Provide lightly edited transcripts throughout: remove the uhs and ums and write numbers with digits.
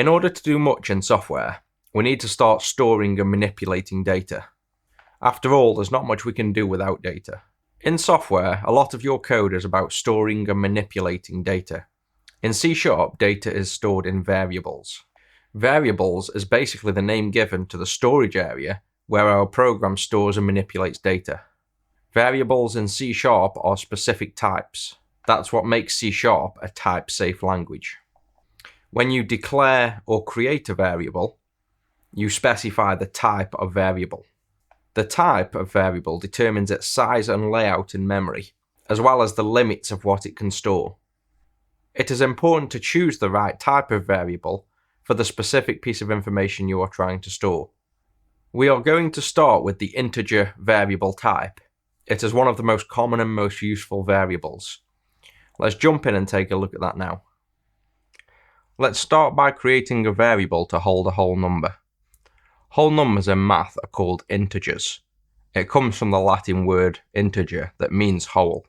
In order to do much in software, we need to start storing and manipulating data. After all, there's not much we can do without data. In software, a lot of your code is about storing and manipulating data. In C#, data is stored in variables. Variables is basically the name given to the storage area where our program stores and manipulates data. Variables in C# are specific types. That's what makes C# a type-safe language. When you declare or create a variable, you specify the type of variable. The type of variable determines its size and layout in memory, as well as the limits of what it can store. It is important to choose the right type of variable for the specific piece of information you are trying to store. We are going to start with the integer variable type. It is one of the most common and most useful variables. Let's jump in and take a look at that now. Let's start by creating a variable to hold a whole number. Whole numbers in math are called integers. It comes from the Latin word integer that means whole.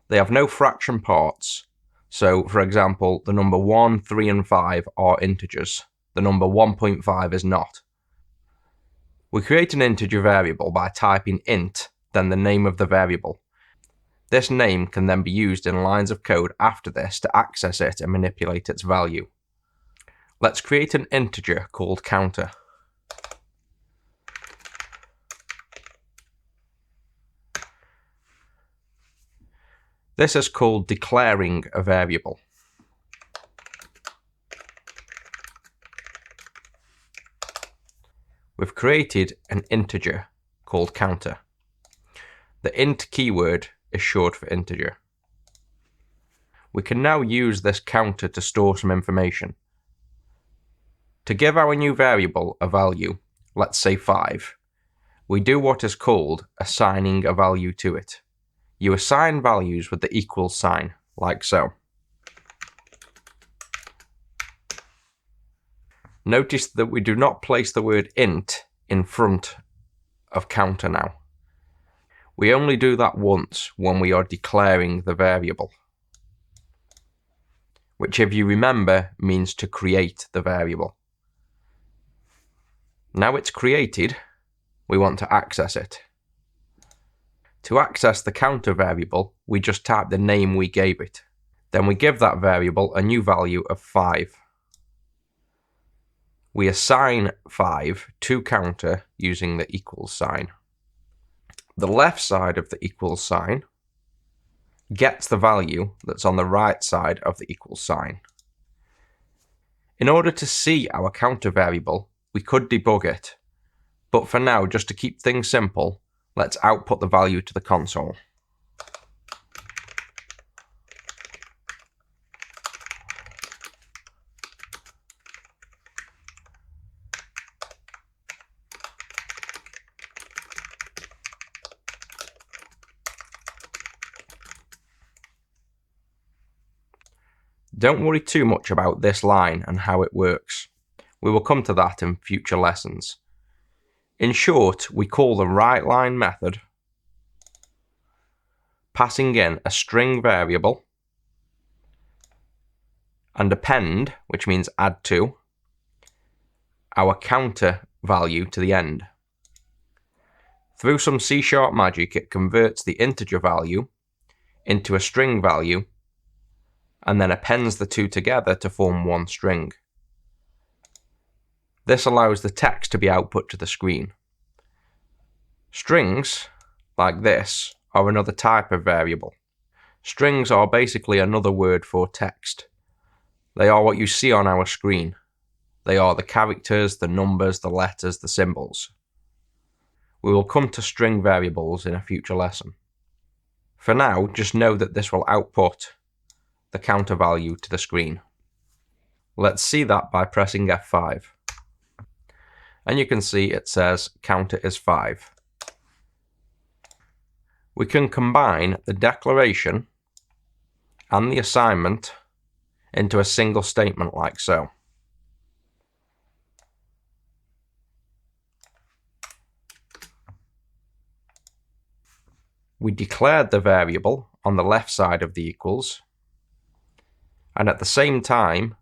They have no fraction parts. So, for example, the number 1, 3 and 5 are integers. The number 1.5 is not. We create an integer variable by typing int, then the name of the variable. This name can then be used in lines of code after this to access it and manipulate its value. Let's create an integer called counter. This is called declaring a variable. We've created an integer called counter. The int keyword is short for integer. We can now use this counter to store some information. To give our new variable a value, let's say 5, we do what is called assigning a value to it. You assign values with the equals sign, like so. Notice that we do not place the word int in front of counter now. We only do that once when we are declaring the variable, which, if you remember, means to create the variable. Now it's created, we want to access it. To access the counter variable, we just type the name we gave it. Then we give that variable a new value of 5. We assign 5 to counter using the equals sign. The left side of the equals sign gets the value that's on the right side of the equals sign. In order to see our counter variable, we could debug it, but for now, just to keep things simple, let's output the value to the console. Don't worry too much about this line and how it works. We will come to that in future lessons. In short, we call the writeLine method, passing in a string variable, and append, which means add to, our counter value to the end. Through some C# magic, it converts the integer value into a string value and then appends the two together to form one string. This allows the text to be output to the screen. Strings, like this, are another type of variable. Strings are basically another word for text. They are what you see on our screen. They are the characters, the numbers, the letters, the symbols. We will come to string variables in a future lesson. For now, just know that this will output the counter value to the screen. Let's see that by pressing F5. And you can see it says counter is 5. We can combine the declaration and the assignment into a single statement like so. We declared the variable on the left side of the equals, and at the same time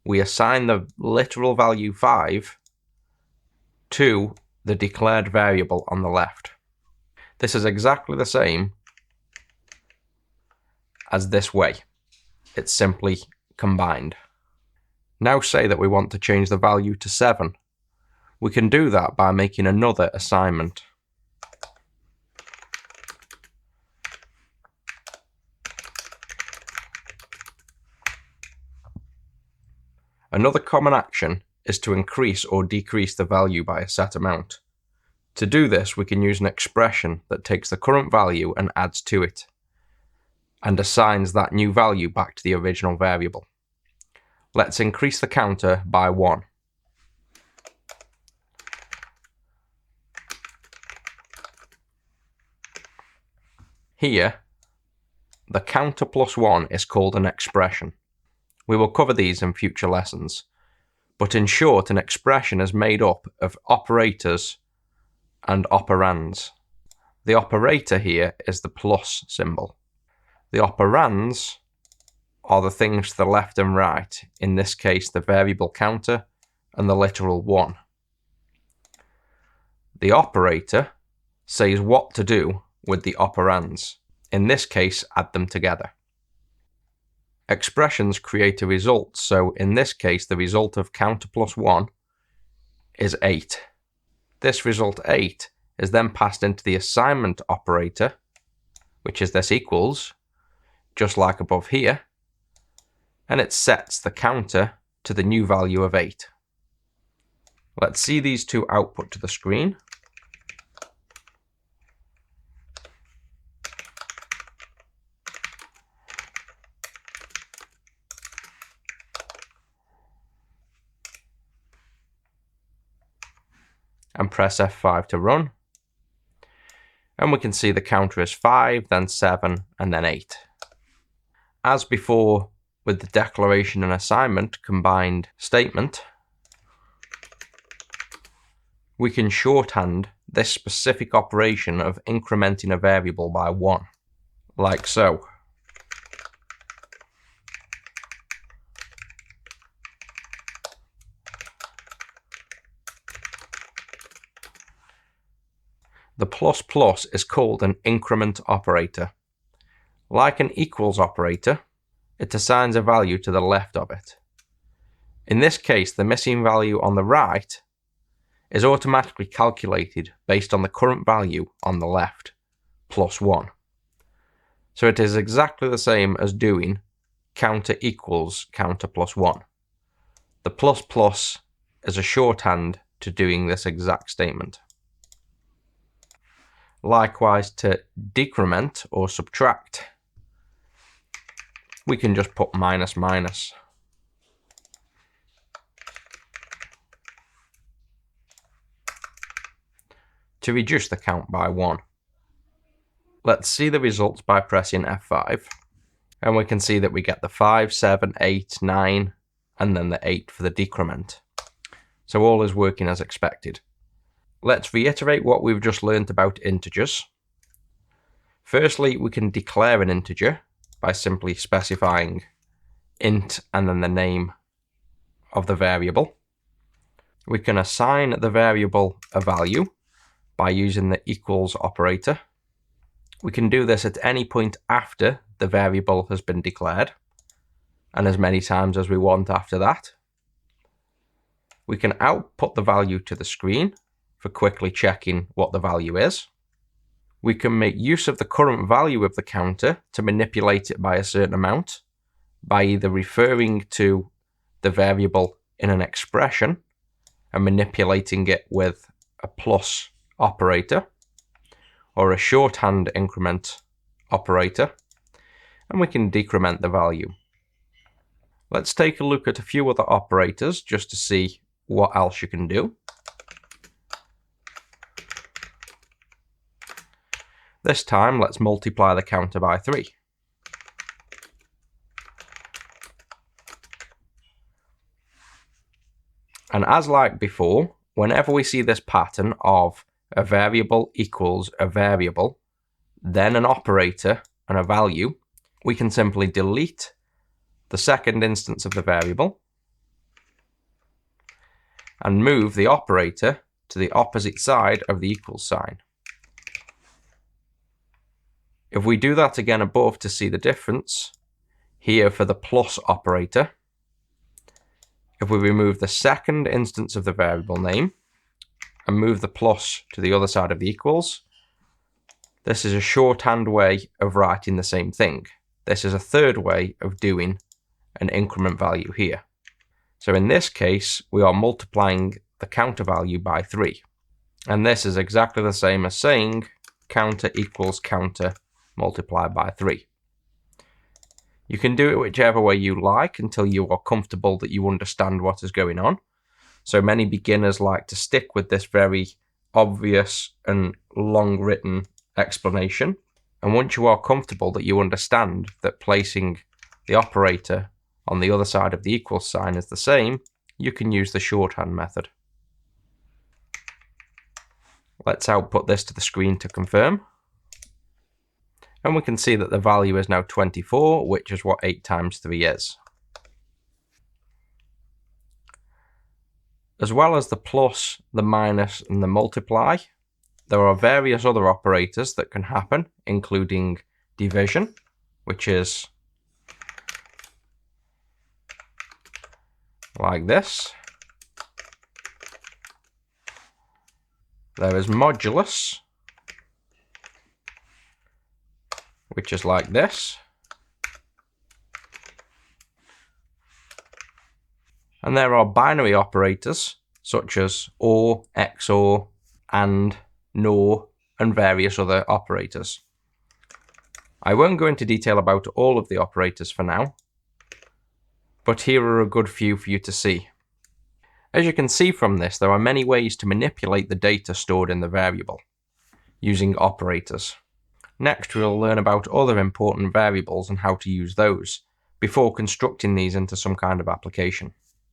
we assign the literal value 5 to the declared variable on the left. This is exactly the same as this way. It's simply combined. Now say that we want to change the value to 7. We can do that by making another assignment. Another common action is to increase or decrease the value by a set amount. To do this, we can use an expression that takes the current value and adds to it, and assigns that new value back to the original variable. Let's increase the counter by 1. Here, the counter plus 1 is called an expression. We will cover these in future lessons, but in short, an expression is made up of operators and operands. The operator here is the plus symbol. The operands are the things to the left and right, in this case the variable counter and the literal 1. The operator says what to do with the operands, in this case add them together. Expressions create a result, so in this case the result of counter plus 1 is 8. This result 8 is then passed into the assignment operator, which is this equals, just like above here, and it sets the counter to the new value of 8. Let's see these two output to the screen. And press F5 to run. And we can see the counter is 5, then 7, and then 8. As before with the declaration and assignment combined statement, we can shorthand this specific operation of incrementing a variable by 1, like so. The plus plus is called an increment operator. Like an equals operator, it assigns a value to the left of it. In this case, the missing value on the right is automatically calculated based on the current value on the left, plus 1. So it is exactly the same as doing counter equals counter plus 1. The plus plus is a shorthand to doing this exact statement. Likewise, to decrement or subtract, we can just put minus minus. To reduce the count by 1. Let's see the results by pressing F5, and we can see that we get the 5, 7, 8, 9, and then the 8 for the decrement. So all is working as expected. Let's reiterate what we've just learned about integers. Firstly, we can declare an integer by simply specifying int and then the name of the variable. We can assign the variable a value by using the equals operator. We can do this at any point after the variable has been declared, and as many times as we want after that. We can output the value to the screen for quickly checking what the value is. We can make use of the current value of the counter to manipulate it by a certain amount, by either referring to the variable in an expression and manipulating it with a plus operator, or a shorthand increment operator, and we can decrement the value. Let's take a look at a few other operators just to see what else you can do. This time, let's multiply the counter by 3. And as like before, whenever we see this pattern of a variable equals a variable, then an operator and a value, we can simply delete the second instance of the variable and move the operator to the opposite side of the equals sign. If we do that again above to see the difference, here for the plus operator, if we remove the second instance of the variable name and move the plus to the other side of the equals, this is a shorthand way of writing the same thing. This is a third way of doing an increment value here. So in this case, we are multiplying the counter value by 3. And this is exactly the same as saying counter equals counter multiplied by 3. You can do it whichever way you like until you are comfortable that you understand what is going on. So many beginners like to stick with this very obvious and long written explanation. And once you are comfortable that you understand that placing the operator on the other side of the equals sign is the same, you can use the shorthand method. Let's output this to the screen to confirm. And we can see that the value is now 24, which is what 8 times 3 is. As well as the plus, the minus, and the multiply, there are various other operators that can happen, including division, which is like this. There is modulus, which is like this. And there are binary operators such as OR, XOR, AND, NOR, and various other operators. I won't go into detail about all of the operators for now, but here are a good few for you to see. As you can see from this, there are many ways to manipulate the data stored in the variable using operators. Next, we'll learn about other important variables and how to use those before constructing these into some kind of application.